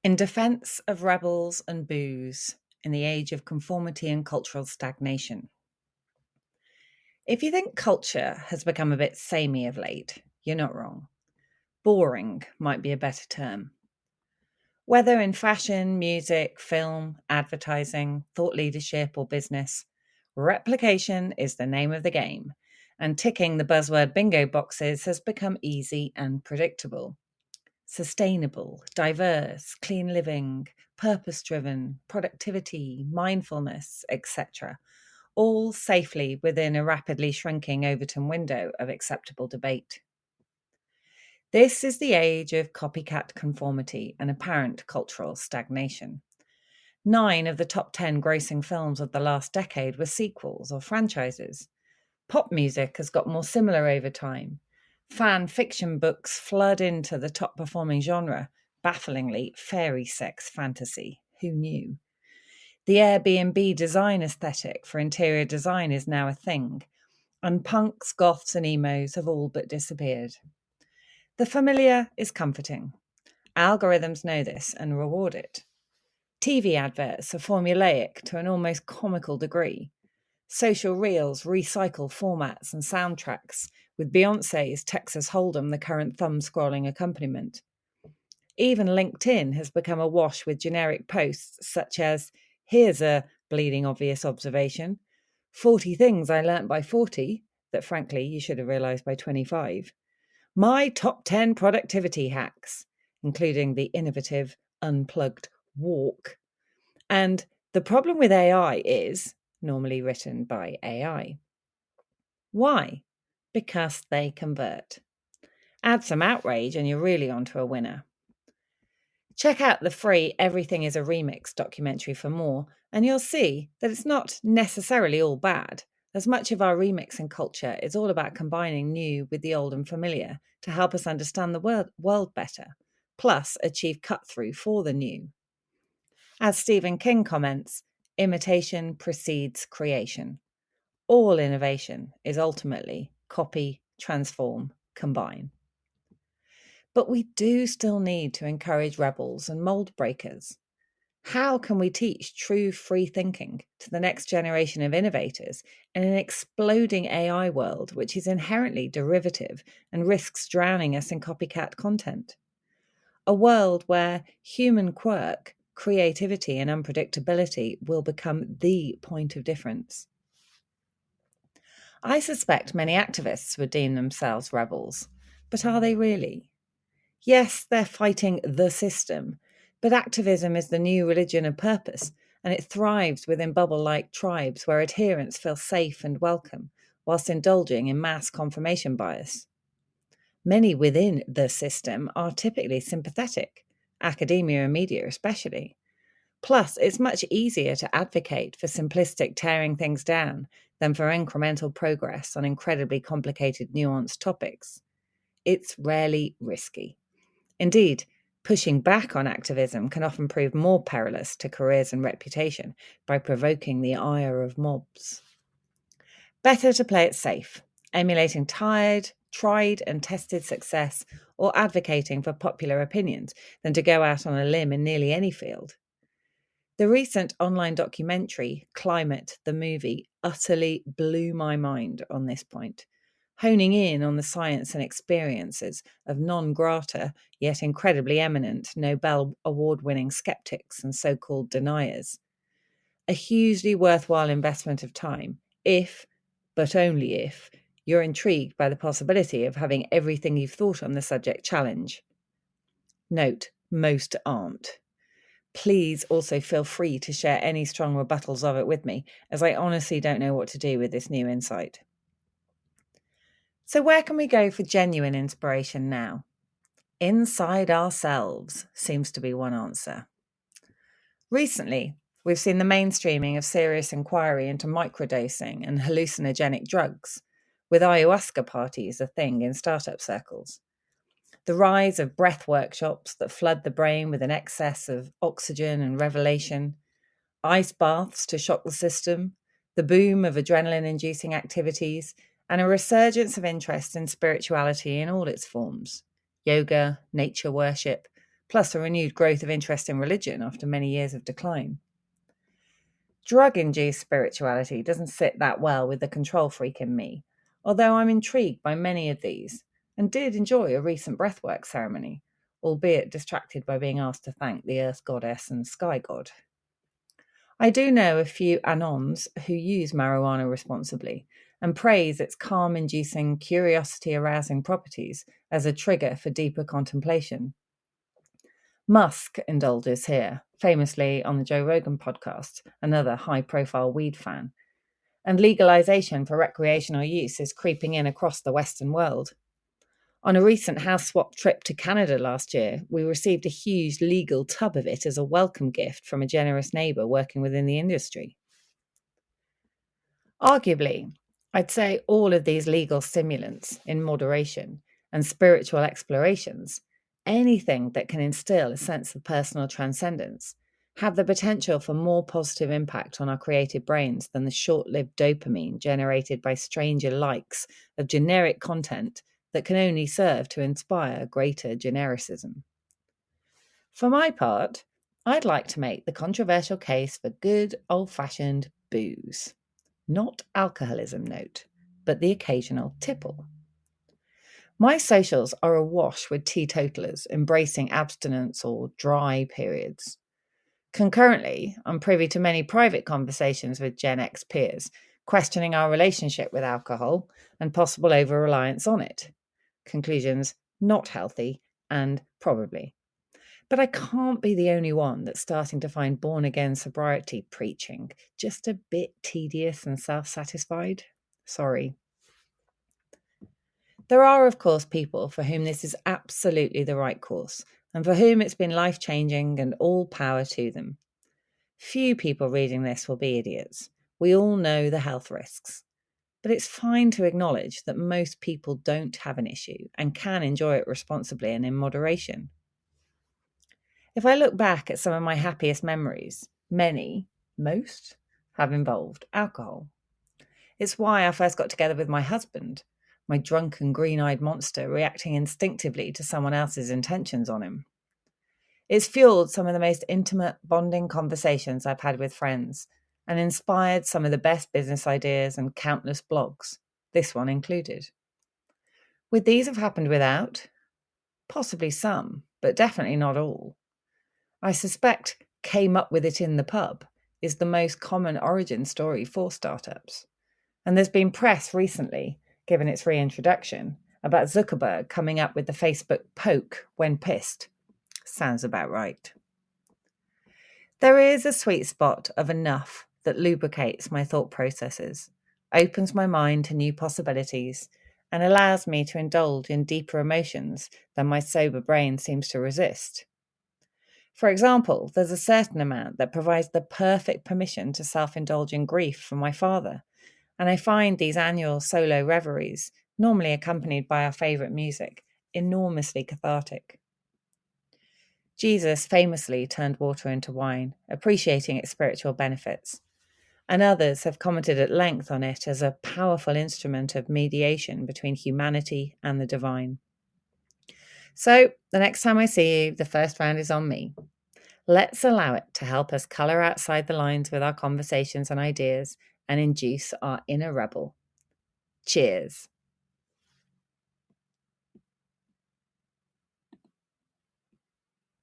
In defence of rebels and booze in the age of conformity and cultural stagnation. If you think culture has become a bit samey of late, you're not wrong. Boring might be a better term. Whether in fashion, music, film, advertising, thought leadership, or business, replication is the name of the game, and ticking the buzzword bingo boxes has become easy and predictable. Sustainable, diverse, clean living, purpose driven, productivity, mindfulness, etc., all safely within a rapidly shrinking Overton window of acceptable debate. This is the age of copycat conformity and apparent cultural stagnation. 9 of the top 10 grossing films of the last decade were sequels or franchises. Pop music has got more similar over time. Fan fiction books flood into the top performing genre, bafflingly fairy sex fantasy. Who knew? The Airbnb design aesthetic for interior design is now a thing, and punks, goths, and emos have all but disappeared. The familiar is comforting. Algorithms know this and reward it. TV adverts are formulaic to an almost comical degree. Social reels recycle formats and soundtracks, with Beyoncé's Texas Hold'em the current thumb-scrolling accompaniment. Even LinkedIn has become awash with generic posts such as, here's a bleeding obvious observation, 40 things I learnt by 40, that frankly you should have realised by 25, my top 10 productivity hacks, including the innovative unplugged walk, and the problem with AI is, normally written by AI. Why? Because they convert. Add some outrage and you're really onto a winner. Check out the free Everything is a Remix documentary for more, and you'll see that it's not necessarily all bad, as much of our remixing culture is all about combining new with the old and familiar to help us understand the world better, plus achieve cut-through for the new. As Stephen King comments, imitation precedes creation. All innovation is ultimately copy, transform, combine. But we do still need to encourage rebels and mould breakers. How can we teach true free thinking to the next generation of innovators in an exploding AI world which is inherently derivative and risks drowning us in copycat content? A world where human quirk, creativity, and unpredictability will become the point of difference. I suspect many activists would deem themselves rebels, but are they really? Yes, they're fighting the system, but activism is the new religion of purpose, and it thrives within bubble-like tribes where adherents feel safe and welcome, whilst indulging in mass confirmation bias. Many within the system are typically sympathetic, academia and media especially. Plus, it's much easier to advocate for simplistic tearing things down than for incremental progress on incredibly complicated, nuanced topics. It's rarely risky. Indeed, pushing back on activism can often prove more perilous to careers and reputation by provoking the ire of mobs. Better to play it safe, emulating tried and tested success or advocating for popular opinions than to go out on a limb in nearly any field. The recent online documentary, Climate, the Movie, utterly blew my mind on this point, honing in on the science and experiences of non grata, yet incredibly eminent Nobel Award-winning skeptics and so-called deniers. A hugely worthwhile investment of time, if, but only if, you're intrigued by the possibility of having everything you've thought on the subject challenge. Note, most aren't. Please also feel free to share any strong rebuttals of it with me, as I honestly don't know what to do with this new insight. So where can we go for genuine inspiration now? Inside ourselves seems to be one answer. Recently, we've seen the mainstreaming of serious inquiry into microdosing and hallucinogenic drugs, with ayahuasca parties a thing in startup circles. The rise of breath workshops that flood the brain with an excess of oxygen and revelation, ice baths to shock the system, the boom of adrenaline-inducing activities, and a resurgence of interest in spirituality in all its forms: yoga, nature worship, plus a renewed growth of interest in religion after many years of decline. Drug-induced spirituality doesn't sit that well with the control freak in me, although I'm intrigued by many of these and did enjoy a recent breathwork ceremony, albeit distracted by being asked to thank the earth goddess and sky god. I do know a few anons who use marijuana responsibly and praise its calm-inducing, curiosity-arousing properties as a trigger for deeper contemplation. Musk indulges here, famously on the Joe Rogan podcast, another high-profile weed fan, and legalization for recreational use is creeping in across the Western world. On a recent house swap trip to Canada last year, we received a huge legal tub of it as a welcome gift from a generous neighbour working within the industry. Arguably, I'd say all of these legal stimulants in moderation and spiritual explorations, anything that can instill a sense of personal transcendence, have the potential for more positive impact on our creative brains than the short-lived dopamine generated by stranger likes of generic content that can only serve to inspire greater genericism. For my part, I'd like to make the controversial case for good old-fashioned booze. Not alcoholism, note, but the occasional tipple. My socials are awash with teetotalers embracing abstinence or dry periods. Concurrently, I'm privy to many private conversations with Gen X peers, questioning our relationship with alcohol and possible over-reliance on it. Conclusions: not healthy and probably. But I can't be the only one that's starting to find born-again sobriety preaching just a bit tedious and self-satisfied. Sorry. There are, of course, people for whom this is absolutely the right course, and for whom it's been life-changing, and all power to them. Few people reading this will be idiots. We all know the health risks. But it's fine to acknowledge that most people don't have an issue and can enjoy it responsibly and in moderation. If I look back at some of my happiest memories, most, have involved alcohol. It's why I first got together with my husband, my drunken green-eyed monster reacting instinctively to someone else's intentions on him. It's fueled some of the most intimate, bonding conversations I've had with friends and inspired some of the best business ideas and countless blogs, this one included. Would these have happened without? Possibly some, but definitely not all. I suspect came up with it in the pub is the most common origin story for startups. And there's been press recently, given its reintroduction, about Zuckerberg coming up with the Facebook poke when pissed. Sounds about right. There is a sweet spot of enough that lubricates my thought processes, opens my mind to new possibilities, and allows me to indulge in deeper emotions than my sober brain seems to resist. For example, there's a certain amount that provides the perfect permission to self-indulge in grief from my father, and I find these annual solo reveries, normally accompanied by our favourite music, enormously cathartic. Jesus famously turned water into wine, appreciating its spiritual benefits, and others have commented at length on it as a powerful instrument of mediation between humanity and the divine. So, the next time I see you, the first round is on me. Let's allow it to help us colour outside the lines with our conversations and ideas and induce our inner rebel. Cheers.